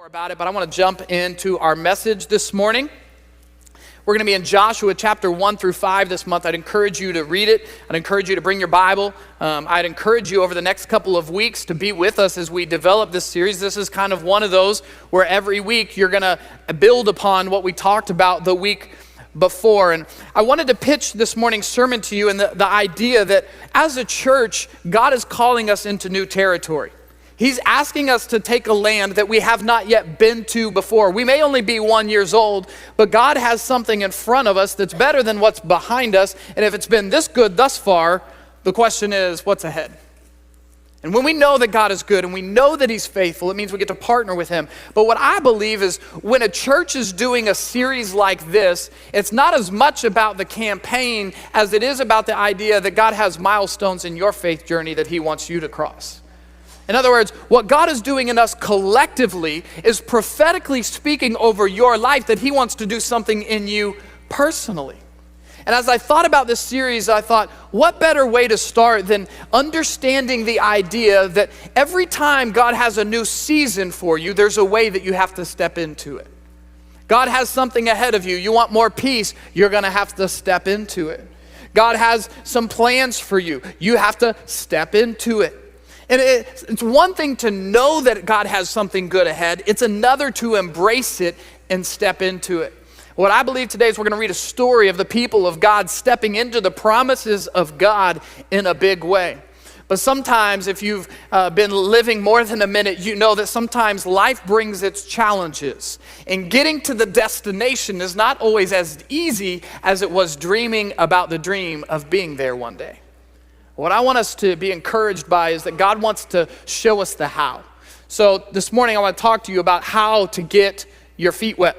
about it, but I want to jump into our message this morning. We're going to be in Joshua chapter 1 through 5 this month. I'd encourage you to read it. I'd encourage you to bring your Bible. I'd encourage you over the next couple of weeks to be with us as we develop this series. This is kind of one of those where every week you're going to build upon what we talked about the week before. And I wanted to pitch this morning's sermon to you and the idea that as a church, God is calling us into new territory. He's asking us to take a land that we have not yet been to before. We may only be 1 year old, but God has something in front of us that's better than what's behind us. And if it's been this good thus far, the question is, what's ahead? And when we know that God is good and we know that He's faithful, it means we get to partner with Him. But what I believe is when a church is doing a series like this, it's not as much about the campaign as it is about the idea that God has milestones in your faith journey that He wants you to cross. In other words, what God is doing in us collectively is prophetically speaking over your life that He wants to do something in you personally. And as I thought about this series, I thought, what better way to start than understanding the idea that every time God has a new season for you, there's a way that you have to step into it. God has something ahead of you. You want more peace, you're going to have to step into it. God has some plans for you. You have to step into it. And it's one thing to know that God has something good ahead. It's another to embrace it and step into it. What I believe today is we're going to read a story of the people of God stepping into the promises of God in a big way. But sometimes if you've been living more than a minute, you know that sometimes life brings its challenges. And getting to the destination is not always as easy as it was dreaming about the dream of being there one day. What I want us to be encouraged by is that God wants to show us the how. So this morning I want to talk to you about how to get your feet wet.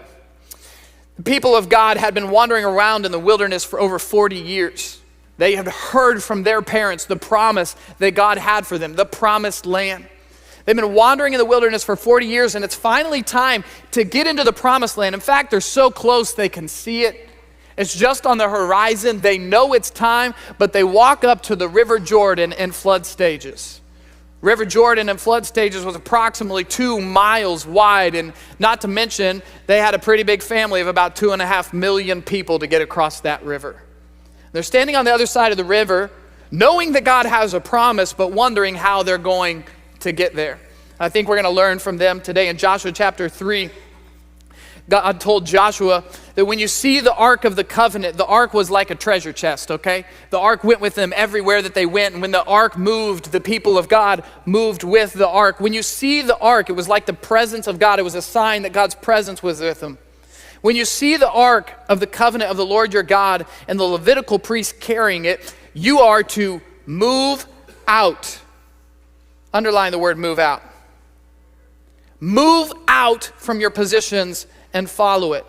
The people of God had been wandering around in the wilderness for over 40 years. They had heard from their parents the promise that God had for them, the promised land. They've been wandering in the wilderness for 40 years, and it's finally time to get into the promised land. In fact, they're so close they can see it. It's just on the horizon. They know it's time, but they walk up to the River Jordan in flood stages. River Jordan in flood stages was approximately 2 miles wide, and not to mention, they had a pretty big family of about 2.5 million people to get across that river. They're standing on the other side of the river, knowing that God has a promise, but wondering how they're going to get there. I think we're going to learn from them today. In Joshua chapter 3, God told Joshua that when you see the Ark of the Covenant, the Ark was like a treasure chest, okay? The Ark went with them everywhere that they went, and when the Ark moved, the people of God moved with the Ark. When you see the Ark, it was like the presence of God. It was a sign that God's presence was with them. When you see the Ark of the Covenant of the Lord your God and the Levitical priest carrying it, you are to move out. Underline the word move out. Move out from your positions and follow it.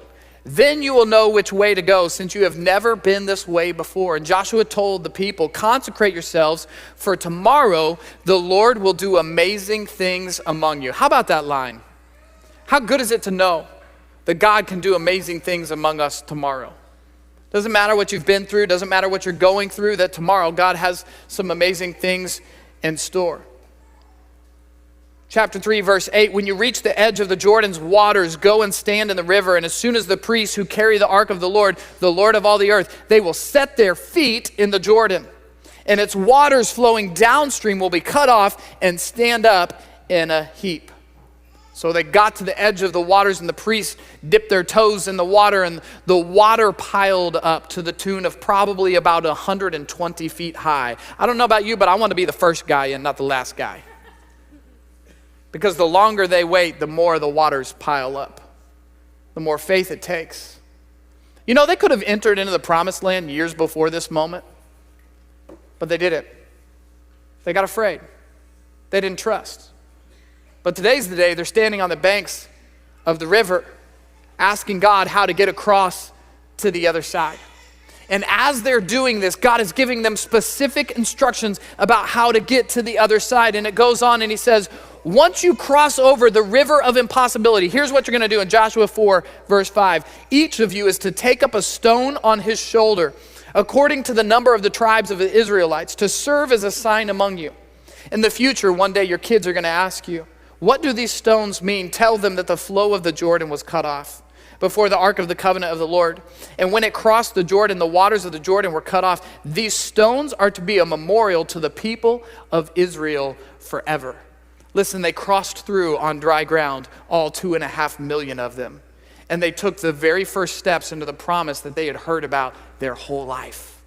Then you will know which way to go, since you have never been this way before. And Joshua told the people, consecrate yourselves, for tomorrow the Lord will do amazing things among you. How about that line? How good is it to know that God can do amazing things among us tomorrow? Doesn't matter what you've been through, doesn't matter what you're going through, that tomorrow God has some amazing things in store. Chapter 3, verse 8, when you reach the edge of the Jordan's waters, go and stand in the river, and as soon as the priests who carry the ark of the Lord of all the earth, they will set their feet in the Jordan, and its waters flowing downstream will be cut off and stand up in a heap. So they got to the edge of the waters, and the priests dipped their toes in the water, and the water piled up to the tune of probably about 120 feet high. I don't know about you, but I want to be the first guy in, not the last guy. Because the longer they wait, the more the waters pile up. The more faith it takes. You know, they could have entered into the promised land years before this moment, but they didn't. They got afraid. They didn't trust. But today's the day they're standing on the banks of the river, asking God how to get across to the other side. And as they're doing this, God is giving them specific instructions about how to get to the other side. And it goes on and He says, once you cross over the river of impossibility, here's what you're going to do in Joshua 4, verse 5. Each of you is to take up a stone on his shoulder, according to the number of the tribes of the Israelites, to serve as a sign among you. In the future, one day your kids are going to ask you, What do these stones mean? Tell them that the flow of the Jordan was cut off before the ark of the covenant of the Lord. And when it crossed the Jordan, the waters of the Jordan were cut off. These stones are to be a memorial to the people of Israel forever. Listen, they crossed through on dry ground, all 2.5 million of them. And they took the very first steps into the promise that they had heard about their whole life.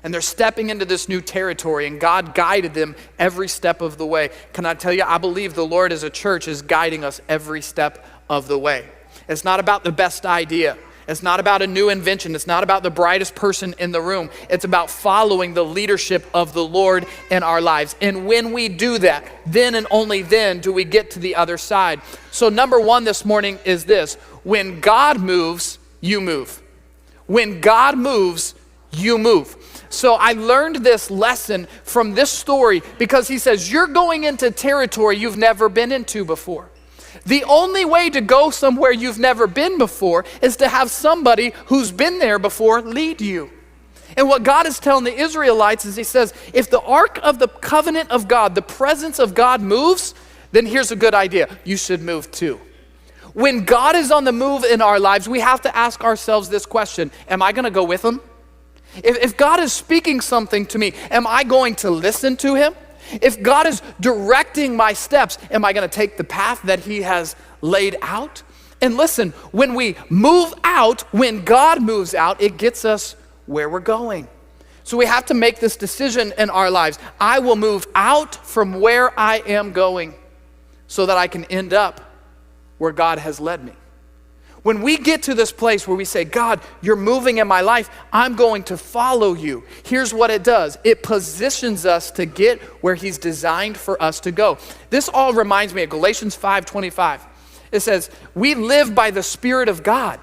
And they're stepping into this new territory, and God guided them every step of the way. Can I tell you, I believe the Lord as a church is guiding us every step of the way. It's not about the best idea. It's not about a new invention. It's not about the brightest person in the room. It's about following the leadership of the Lord in our lives. And when we do that, then and only then do we get to the other side. So number one this morning is this: when God moves, you move. When God moves, you move. So I learned this lesson from this story because he says, you're going into territory you've never been into before. The only way to go somewhere you've never been before is to have somebody who's been there before lead you. And what God is telling the Israelites is he says, if the ark of the covenant of God, the presence of God moves, then here's a good idea. You should move too. When God is on the move in our lives, we have to ask ourselves this question: am I going to go with him? If God is speaking something to me, am I going to listen to him? If God is directing my steps, am I going to take the path that he has laid out? And listen, when we move out, when God moves out, it gets us where we're going. So we have to make this decision in our lives. I will move out from where I am going so that I can end up where God has led me. When we get to this place where we say, God, you're moving in my life, I'm going to follow you. Here's what it does. It positions us to get where he's designed for us to go. This all reminds me of Galatians 5:25. It says, we live by the Spirit of God.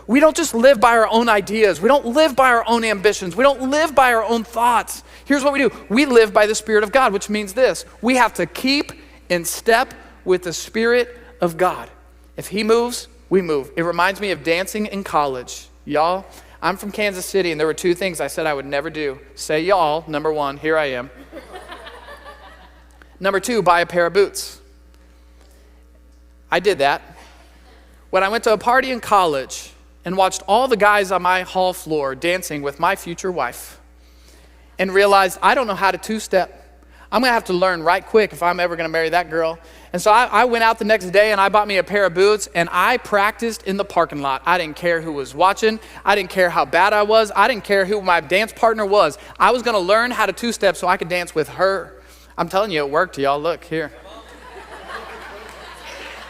We don't just live by our own ideas. We don't live by our own ambitions. We don't live by our own thoughts. Here's what we do. We live by the Spirit of God, which means this: we have to keep in step with the Spirit of God. If he moves, we move. It reminds me of dancing in college. Y'all, I'm from Kansas City, and there were two things I said I would never do. Say y'all, number one, here I am. Number two, buy a pair of boots. I did that. When I went to a party in college and watched all the guys on my hall floor dancing with my future wife and realized I don't know how to two-step. I'm going to have to learn right quick if I'm ever going to marry that girl. And so I went out the next day and I bought me a pair of boots and I practiced in the parking lot. I didn't care who was watching. I didn't care how bad I was. I didn't care who my dance partner was. I was going to learn how to two-step so I could dance with her. I'm telling you, it worked, y'all. Look here.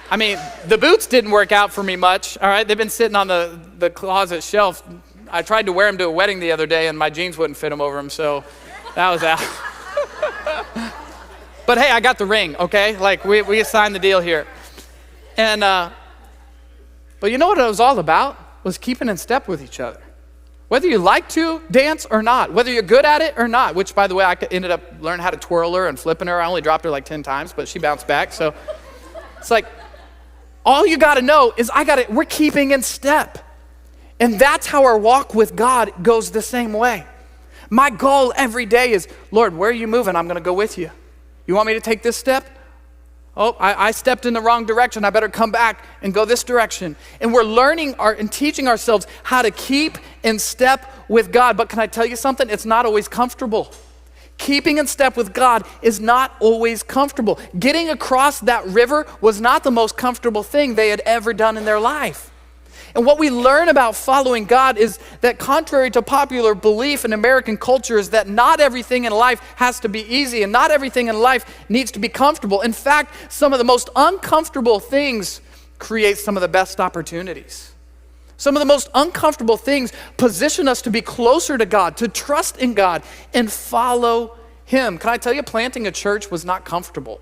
I mean, the boots didn't work out for me much, all right? They've been sitting on the closet shelf. I tried to wear them to a wedding the other day and my jeans wouldn't fit them over them, so that was out. But hey, I got the ring, okay? Like, we signed the deal here. And, but you know what it was all about? Was keeping in step with each other. Whether you like to dance or not, whether you're good at it or not, which, by the way, I ended up learning how to twirl her and flipping her. I only dropped her like 10 times, but she bounced back. So it's like, all you got to know is we're keeping in step. And that's how our walk with God goes the same way. My goal every day is, Lord, where are you moving? I'm going to go with you. You want me to take this step? Oh, I stepped in the wrong direction. I better come back and go this direction. And we're learning and teaching ourselves how to keep in step with God. But can I tell you something? It's not always comfortable. Keeping in step with God is not always comfortable. Getting across that river was not the most comfortable thing they had ever done in their life. And what we learn about following God is that contrary to popular belief in American culture is that not everything in life has to be easy and not everything in life needs to be comfortable. In fact, some of the most uncomfortable things create some of the best opportunities. Some of the most uncomfortable things position us to be closer to God, to trust in God, and follow him. Can I tell you, planting a church was not comfortable.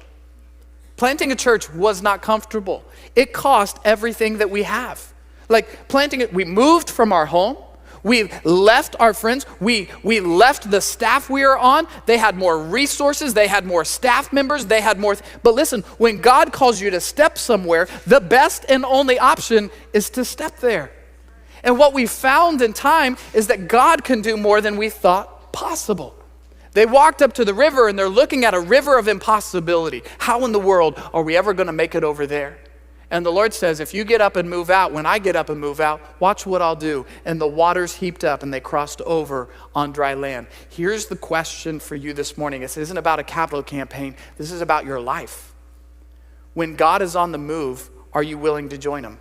Planting a church was not comfortable. It cost everything that we have. Like planting it, we moved from our home. We left our friends. We left the staff we were on. They had more resources. They had more staff members. They had more. But listen, when God calls you to step somewhere, the best and only option is to step there. And what we found in time is that God can do more than we thought possible. They walked up to the river and they're looking at a river of impossibility. How in the world are we ever going to make it over there? And the Lord says, if you get up and move out, when I get up and move out, watch what I'll do. And the waters heaped up and they crossed over on dry land. Here's the question for you this morning. This isn't about a capital campaign. This is about your life. When God is on the move, are you willing to join him?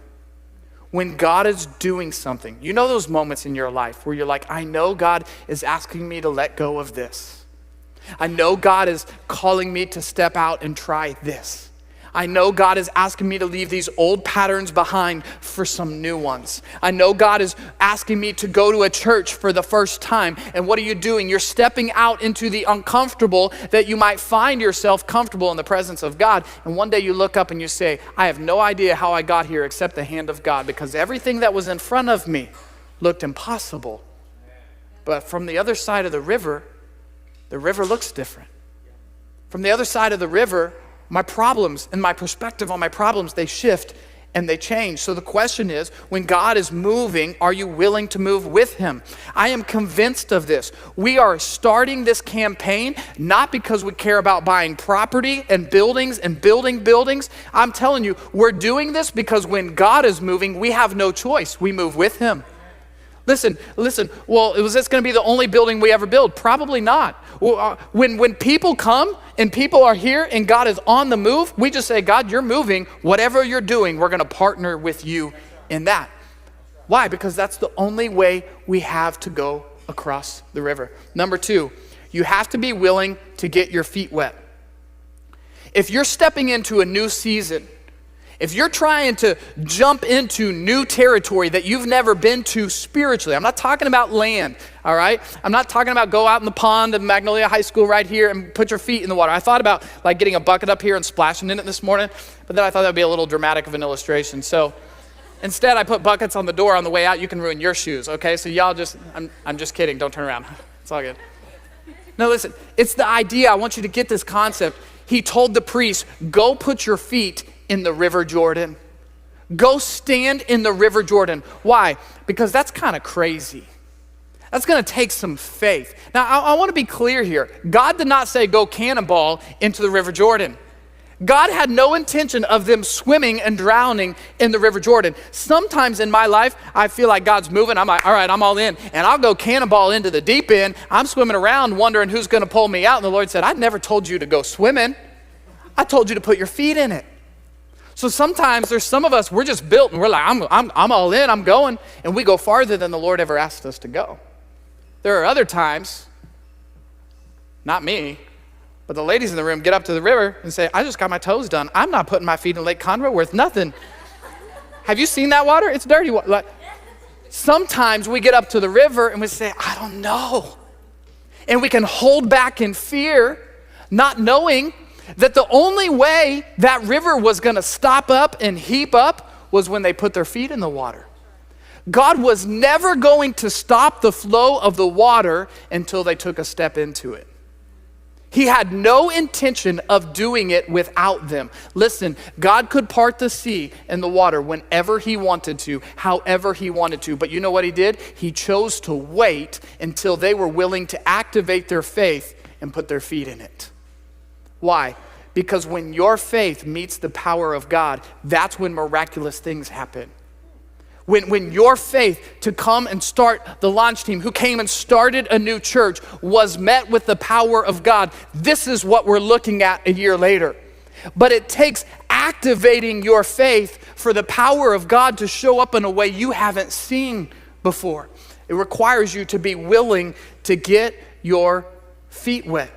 When God is doing something, you know those moments in your life where you're like, I know God is asking me to let go of this. I know God is calling me to step out and try this. I know God is asking me to leave these old patterns behind for some new ones. I know God is asking me to go to a church for the first time. And what are you doing? You're stepping out into the uncomfortable that you might find yourself comfortable in the presence of God. And one day you look up and you say, I have no idea how I got here except the hand of God, because everything that was in front of me looked impossible. But from the other side of the river looks different. From the other side of the river, my problems and my perspective on my problems, they shift and they change. So the question is, when God is moving, are you willing to move with him? I am convinced of this. We are starting this campaign not because we care about buying property and buildings and building buildings. I'm telling you, we're doing this because when God is moving, we have no choice. We move with him. Listen, well, was this going to be the only building we ever build? Probably not. When people come and people are here and God is on the move, we just say, God, you're moving. Whatever you're doing, we're going to partner with you in that. Why? Because that's the only way we have to go across the river. Number 2, you have to be willing to get your feet wet. If you're stepping into a new season, if you're trying to jump into new territory that you've never been to spiritually, I'm not talking about land, all right? I'm not talking about go out in the pond at Magnolia High School right here and put your feet in the water. I thought about like getting a bucket up here and splashing in it this morning, but then I thought that would be a little dramatic of an illustration. So instead I put buckets on the door on the way out. You can ruin your shoes, okay? So y'all just, I'm just kidding. Don't turn around. It's all good. No, listen, it's the idea. I want you to get this concept. He told the priest, go put your feet in the river Jordan. Go stand in the river Jordan. Why? Because that's kind of crazy. That's going to take some faith. Now, I want to be clear here. God did not say go cannonball into the river Jordan. God had no intention of them swimming and drowning in the river Jordan. Sometimes in my life, I feel like God's moving. I'm like, all right, I'm all in. And I'll go cannonball into the deep end. I'm swimming around wondering who's going to pull me out. And the Lord said, I never told you to go swimming. I told you to put your feet in it. So sometimes there's some of us, we're just built and we're like, I'm all in, I'm going. And we go farther than the Lord ever asked us to go. There are other times, not me, but the ladies in the room get up to the river and say, I just got my toes done. I'm not putting my feet in Lake Conroe worth nothing. Have you seen that water? It's dirty water. Like, sometimes we get up to the river and we say, I don't know. And we can hold back in fear, not knowing that the only way that river was going to stop up and heap up was when they put their feet in the water. God was never going to stop the flow of the water until they took a step into it. He had no intention of doing it without them. Listen, God could part the sea and the water whenever he wanted to, however he wanted to. But you know what he did? He chose to wait until they were willing to activate their faith and put their feet in it. Why? Because when your faith meets the power of God, that's when miraculous things happen. When your faith to come and start the launch team, who came and started a new church, was met with the power of God, this is what we're looking at a year later. But it takes activating your faith for the power of God to show up in a way you haven't seen before. It requires you to be willing to get your feet wet.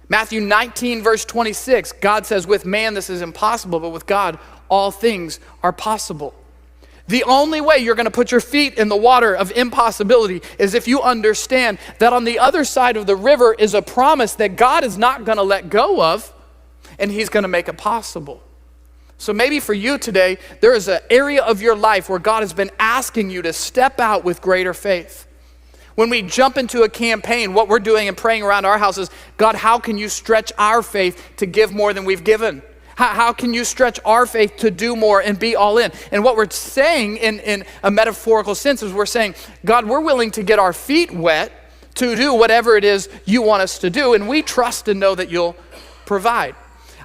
Matthew 19, verse 26, God says, with man this is impossible, but with God all things are possible. The only way you're going to put your feet in the water of impossibility is if you understand that on the other side of the river is a promise that God is not going to let go of, and he's going to make it possible. So maybe for you today, there is an area of your life where God has been asking you to step out with greater faith. When we jump into a campaign, what we're doing and praying around our house is, God, how can you stretch our faith to give more than we've given? How can you stretch our faith to do more and be all in? And what we're saying in a metaphorical sense is we're saying, God, we're willing to get our feet wet to do whatever it is you want us to do, and we trust and know that you'll provide.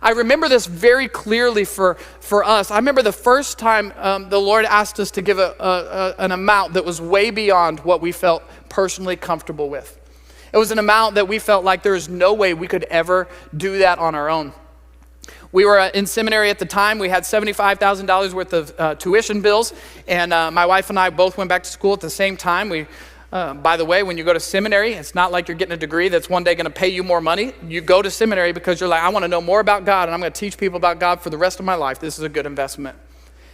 I remember this very clearly for us. I remember the first time the Lord asked us to give an amount that was way beyond what we felt personally comfortable with. It was an amount that we felt like there was no way we could ever do that on our own. We were in seminary at the time. We had $75,000 worth of tuition bills, and my wife and I both went back to school at the same time. By the way, when you go to seminary, it's not like you're getting a degree that's one day going to pay you more money. You go to seminary because you're like, I want to know more about God, and I'm going to teach people about God for the rest of my life. This is a good investment.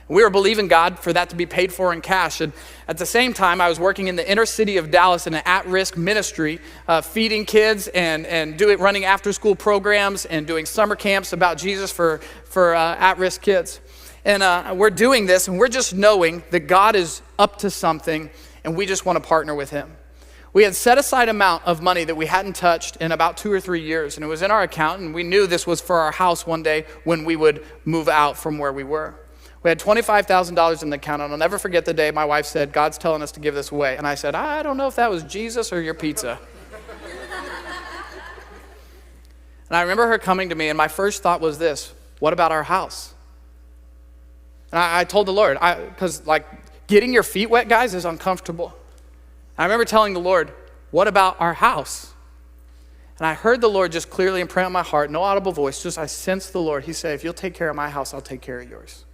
We were believing God for that to be paid for in cash. And at the same time, I was working in the inner city of Dallas in an at-risk ministry, feeding kids and running after-school programs and doing summer camps about Jesus for at-risk kids. And we're doing this, and we're just knowing that God is up to something, and we just want to partner with him. We had set aside amount of money that we hadn't touched in about 2 or 3 years, and it was in our account, and we knew this was for our house one day when we would move out from where we were. We had $25,000 in the account, and I'll never forget the day my wife said, God's telling us to give this away. And I said, I don't know if that was Jesus or your pizza. And I remember her coming to me, and my first thought was this: what about our house? And I told the Lord, because getting your feet wet, guys, is uncomfortable. I remember telling the Lord, what about our house? And I heard the Lord just clearly imprint on my heart, no audible voice, just I sensed the Lord. He said, if you'll take care of my house, I'll take care of yours.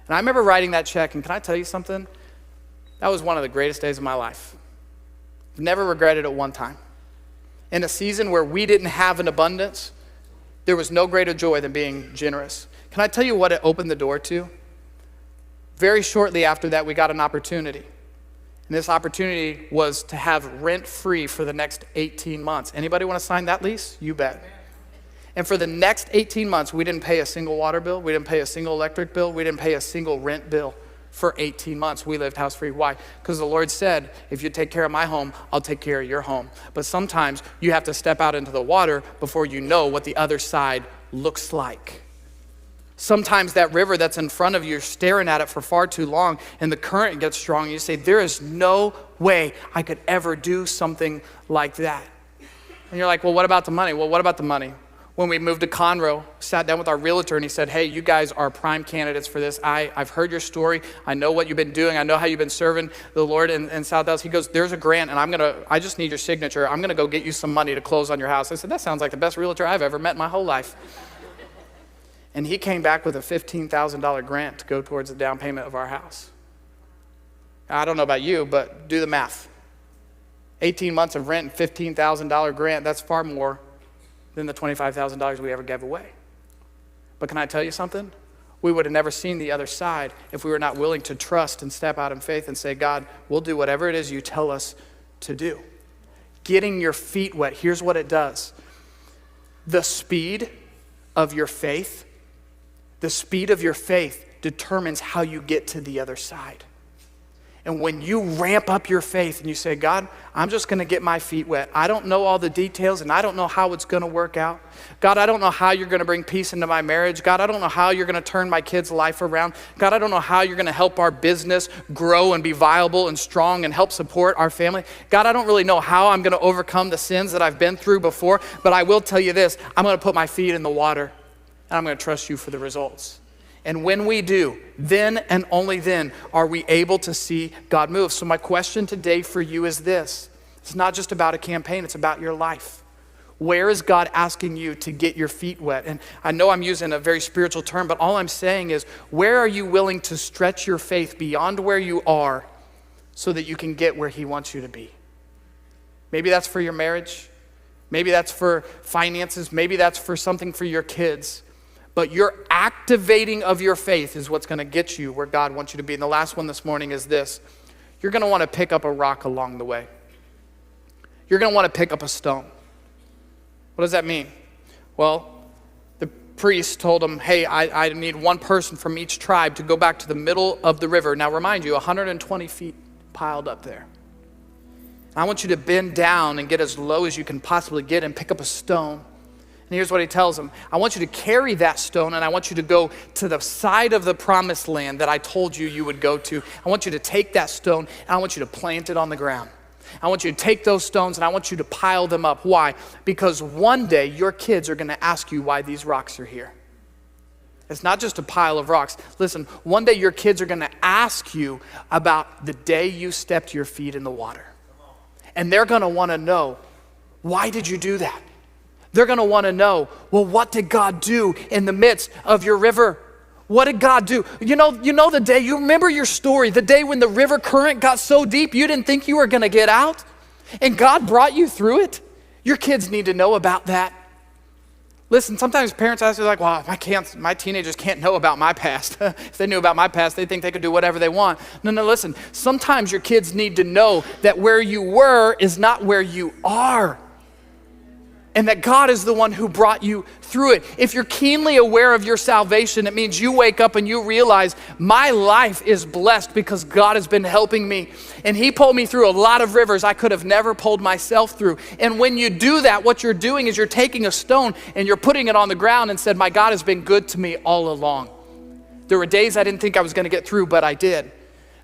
And I remember writing that check, and can I tell you something? That was one of the greatest days of my life. Never regretted it one time. In a season where we didn't have an abundance, there was no greater joy than being generous. Can I tell you what it opened the door to? Very shortly after that, we got an opportunity. And this opportunity was to have rent-free for the next 18 months. Anybody want to sign that lease? You bet. And for the next 18 months, we didn't pay a single water bill. We didn't pay a single electric bill. We didn't pay a single rent bill for 18 months. We lived house-free. Why? Because the Lord said, if you take care of my home, I'll take care of your home. But sometimes you have to step out into the water before you know what the other side looks like. Sometimes that river that's in front of you, you're staring at it for far too long, and the current gets strong, and you say, there is no way I could ever do something like that. And you're like, well, what about the money? Well, what about the money? When we moved to Conroe, sat down with our realtor, and he said, hey, you guys are prime candidates for this. I've heard your story. I know what you've been doing. I know how you've been serving the Lord in South Dallas. He goes, there's a grant, and I just need your signature. I'm going to go get you some money to close on your house. I said, that sounds like the best realtor I've ever met in my whole life. And he came back with a $15,000 grant to go towards the down payment of our house. I don't know about you, but do the math. 18 months of rent and $15,000 grant, that's far more than the $25,000 we ever gave away. But can I tell you something? We would have never seen the other side if we were not willing to trust and step out in faith and say, God, we'll do whatever it is you tell us to do. Getting your feet wet, here's what it does. The speed of your faith determines how you get to the other side. And when you ramp up your faith and you say, God, I'm just going to get my feet wet. I don't know all the details, and I don't know how it's going to work out. God, I don't know how you're going to bring peace into my marriage. God, I don't know how you're going to turn my kids' life around. God, I don't know how you're going to help our business grow and be viable and strong and help support our family. God, I don't really know how I'm going to overcome the sins that I've been through before, but I will tell you this. I'm going to put my feet in the water, and I'm going to trust you for the results. And when we do, then and only then are we able to see God move. So my question today for you is this. It's not just about a campaign, it's about your life. Where is God asking you to get your feet wet? And I know I'm using a very spiritual term, but all I'm saying is, where are you willing to stretch your faith beyond where you are so that you can get where he wants you to be? Maybe that's for your marriage. Maybe that's for finances. Maybe that's for something for your kids. But your activating of your faith is what's going to get you where God wants you to be. And the last one this morning is this. You're going to want to pick up a rock along the way. You're going to want to pick up a stone. What does that mean? Well, the priest told him, hey, I need one person from each tribe to go back to the middle of the river. Now remind you, 120 feet piled up there. I want you to bend down and get as low as you can possibly get and pick up a stone. And here's what he tells them. I want you to carry that stone, and I want you to go to the side of the promised land that I told you you would go to. I want you to take that stone, and I want you to plant it on the ground. I want you to take those stones and I want you to pile them up. Why? Because one day your kids are going to ask you why these rocks are here. It's not just a pile of rocks. Listen, one day your kids are going to ask you about the day you stepped your feet in the water. And they're going to want to know, why did you do that? They're going to want to know, well, what did God do in the midst of your river? What did God do? You know the day, you remember your story, the day when the river current got so deep you didn't think you were going to get out? And God brought you through it? Your kids need to know about that. Listen, sometimes parents ask me like, well, my teenagers can't know about my past. If they knew about my past, they think they could do whatever they want. No, listen, sometimes your kids need to know that where you were is not where you are. And that God is the one who brought you through it. If you're keenly aware of your salvation, it means you wake up and you realize my life is blessed because God has been helping me. And he pulled me through a lot of rivers I could have never pulled myself through. And when you do that, what you're doing is you're taking a stone and you're putting it on the ground and said, my God has been good to me all along. There were days I didn't think I was going to get through, but I did.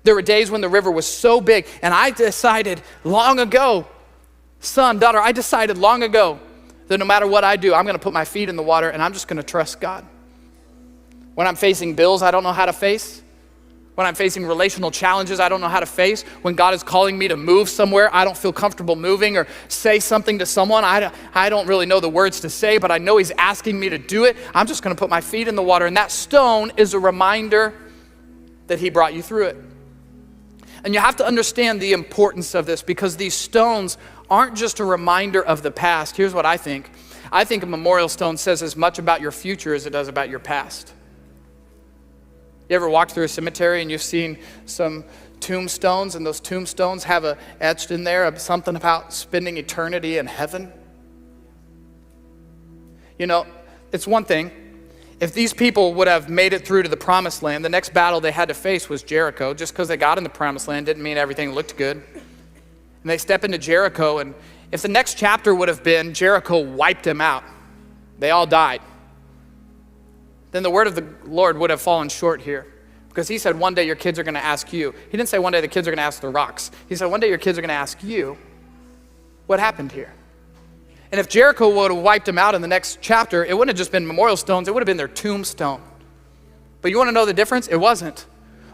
There were days when the river was so big and I decided long ago, son, daughter, I decided long ago that no matter what I do, I'm going to put my feet in the water and I'm just going to trust God. When I'm facing bills I don't know how to face, when I'm facing relational challenges I don't know how to face, when God is calling me to move somewhere I don't feel comfortable moving or say something to someone I don't really know the words to say, but I know he's asking me to do it, I'm just going to put my feet in the water. And that stone is a reminder that he brought you through it. And you have to understand the importance of this because these stones aren't just a reminder of the past. Here's what I think. I think a memorial stone says as much about your future as it does about your past. You ever walked through a cemetery and you've seen some tombstones and those tombstones have etched in there of something about spending eternity in heaven? You know, it's one thing. If these people would have made it through to the promised land, the next battle they had to face was Jericho. Just because they got in the promised land didn't mean everything looked good. And they step into Jericho, and if the next chapter would have been Jericho wiped them out, they all died, then the word of the Lord would have fallen short here. Because he said one day your kids are going to ask you. He didn't say one day the kids are going to ask the rocks. He said one day your kids are going to ask you, what happened here? And if Jericho would have wiped them out in the next chapter, it wouldn't have just been memorial stones, it would have been their tombstone. But you want to know the difference? It wasn't.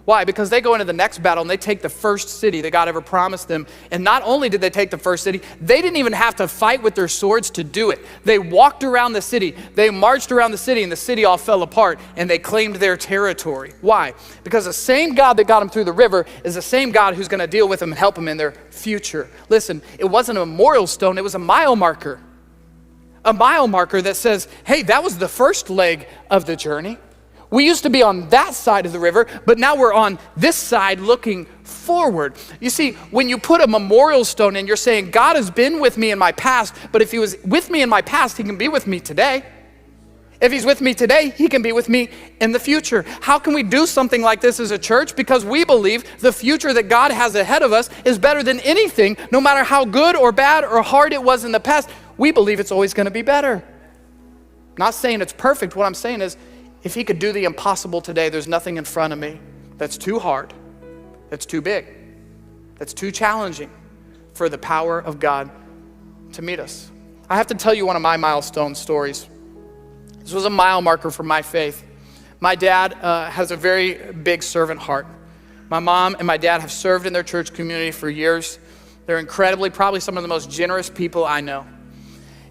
Why? Because they go into the next battle and they take the first city that God ever promised them. And not only did they take the first city, they didn't even have to fight with their swords to do it. They walked around the city, they marched around the city, and the city all fell apart and they claimed their territory. Why? Because the same God that got them through the river is the same God who's going to deal with them and help them in their future. Listen, it wasn't a memorial stone, it was a mile marker. A mile marker that says, hey, that was the first leg of the journey. We used to be on that side of the river, but now we're on this side looking forward. You see, when you put a memorial stone in, you're saying, God has been with me in my past, but if he was with me in my past, he can be with me today. If he's with me today, he can be with me in the future. How can we do something like this as a church? Because we believe the future that God has ahead of us is better than anything, no matter how good or bad or hard it was in the past. We believe it's always going to be better. Not saying it's perfect. What I'm saying is, if he could do the impossible today, there's nothing in front of me that's too hard, that's too big, that's too challenging for the power of God to meet us. I have to tell you one of my milestone stories. This was a mile marker for my faith. My dad has a very big servant heart. My mom and my dad have served in their church community for years. They're incredibly, probably some of the most generous people I know.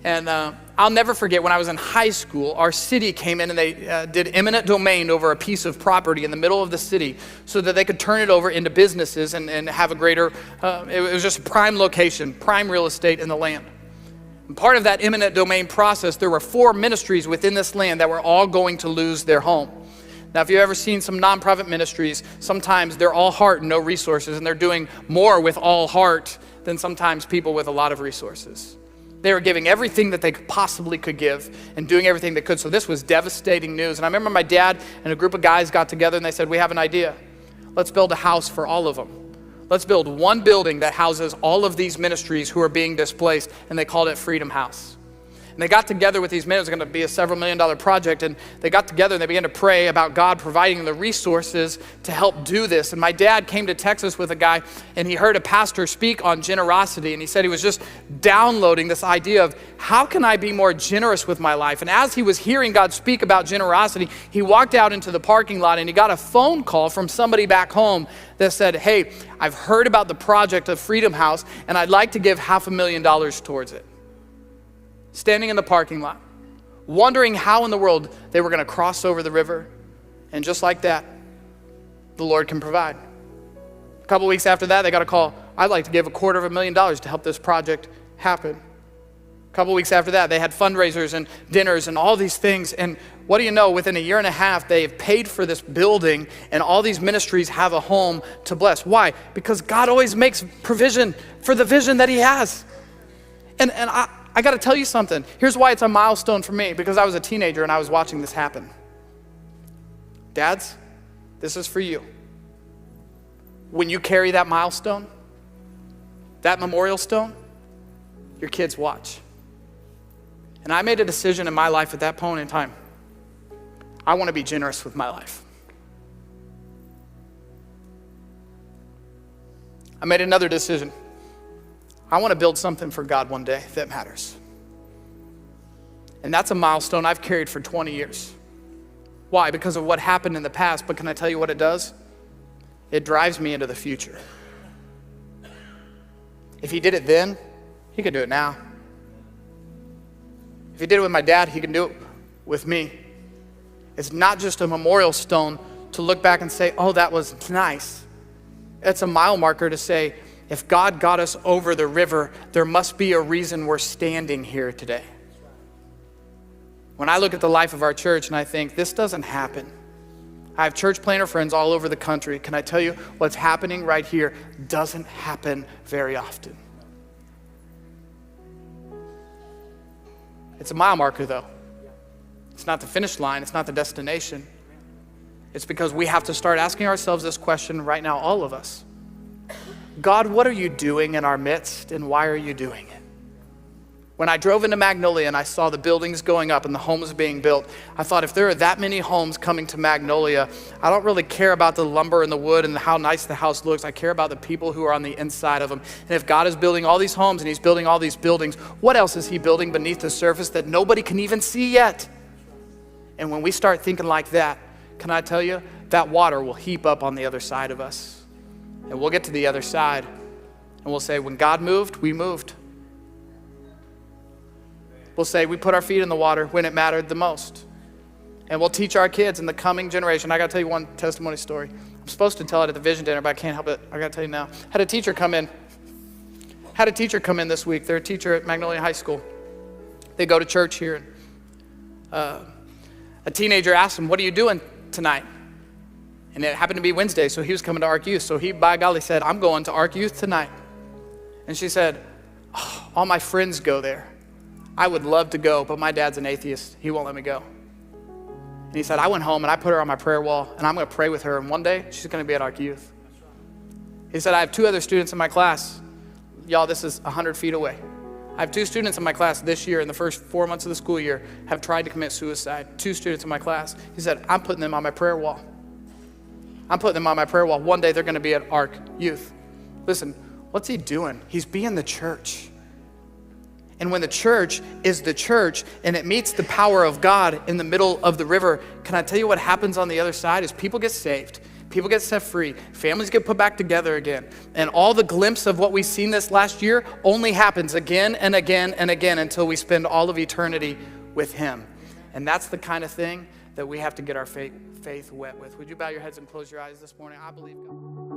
And I'll never forget when I was in high school, our city came in and they did eminent domain over a piece of property in the middle of the city so that they could turn it over into businesses and have a greater, it was just a prime location, prime real estate in the land. And part of that eminent domain process, there were 4 ministries within this land that were all going to lose their home. Now, if you've ever seen some nonprofit ministries, sometimes they're all heart and no resources, and they're doing more with all heart than sometimes people with a lot of resources. They were giving everything that they possibly could give and doing everything they could. So this was devastating news. And I remember my dad and a group of guys got together and they said, we have an idea. Let's build a house for all of them. Let's build one building that houses all of these ministries who are being displaced. And they called it Freedom House. And they got together with these men. It was going to be a several $million project. And they got together and they began to pray about God providing the resources to help do this. And my dad came to Texas with a guy, and he heard a pastor speak on generosity. And he said he was just downloading this idea of how can I be more generous with my life? And as he was hearing God speak about generosity, he walked out into the parking lot and he got a phone call from somebody back home that said, hey, I've heard about the project of Freedom House and I'd like to give $500,000 towards it. Standing in the parking lot, wondering how in the world they were going to cross over the river. And just like that, the Lord can provide. A couple weeks after that, they got a call, I'd like to give $250,000 to help this project happen. A couple weeks after that, they had fundraisers and dinners and all these things. And what do you know? Within a year and a half, they've paid for this building, and all these ministries have a home to bless. Why? Because God always makes provision for the vision that he has. And I got to tell you something. Here's why it's a milestone for me, because I was a teenager and I was watching this happen. Dads, this is for you. When you carry that milestone, that memorial stone, your kids watch. And I made a decision in my life at that point in time. I want to be generous with my life. I made another decision. I want to build something for God one day that matters. And that's a milestone I've carried for 20 years. Why? Because of what happened in the past, but can I tell you what it does? It drives me into the future. If he did it then, he could do it now. If he did it with my dad, he can do it with me. It's not just a memorial stone to look back and say, oh, that was nice. It's a mile marker to say, if God got us over the river, there must be a reason we're standing here today. When I look at the life of our church and I think, this doesn't happen. I have church planter friends all over the country. Can I tell you what's happening right here doesn't happen very often. It's a mile marker though. It's not the finish line. It's not the destination. It's because we have to start asking ourselves this question right now, all of us. God, what are you doing in our midst, and why are you doing it? When I drove into Magnolia and I saw the buildings going up and the homes being built, I thought, if there are that many homes coming to Magnolia, I don't really care about the lumber and the wood and how nice the house looks. I care about the people who are on the inside of them. And if God is building all these homes and he's building all these buildings, what else is he building beneath the surface that nobody can even see yet? And when we start thinking like that, can I tell you, that water will heap up on the other side of us. And we'll get to the other side and we'll say, when God moved, we moved. We'll say we put our feet in the water when it mattered the most. And we'll teach our kids in the coming generation. I got to tell you one testimony story. I'm supposed to tell it at the vision dinner, but I can't help it. I got to tell you now. Had a teacher come in this week. They're a teacher at Magnolia High School. They go to church here. A teenager asked him, what are you doing tonight? And it happened to be Wednesday, so he was coming to Ark Youth. So he, by golly, said, I'm going to Ark Youth tonight. And she said, oh, all my friends go there. I would love to go, but my dad's an atheist. He won't let me go. And he said, I went home and I put her on my prayer wall, and I'm going to pray with her, and one day she's going to be at Ark Youth. He said, I have 2 other students in my class. Y'all, this is 100 feet away. I have 2 students in my class this year, in the first 4 months of the school year, have tried to commit suicide. 2 students in my class. He said, I'm putting them on my prayer wall. I'm putting them on my prayer wall. One day they're going to be at Ark Youth. Listen, what's he doing? He's being the church. And when the church is the church and it meets the power of God in the middle of the river, can I tell you what happens on the other side is people get saved. People get set free. Families get put back together again. And all the glimpse of what we've seen this last year only happens again and again and again until we spend all of eternity with him. And that's the kind of thing that we have to get our faith wet with. Would you bow your heads and close your eyes this morning? I believe God.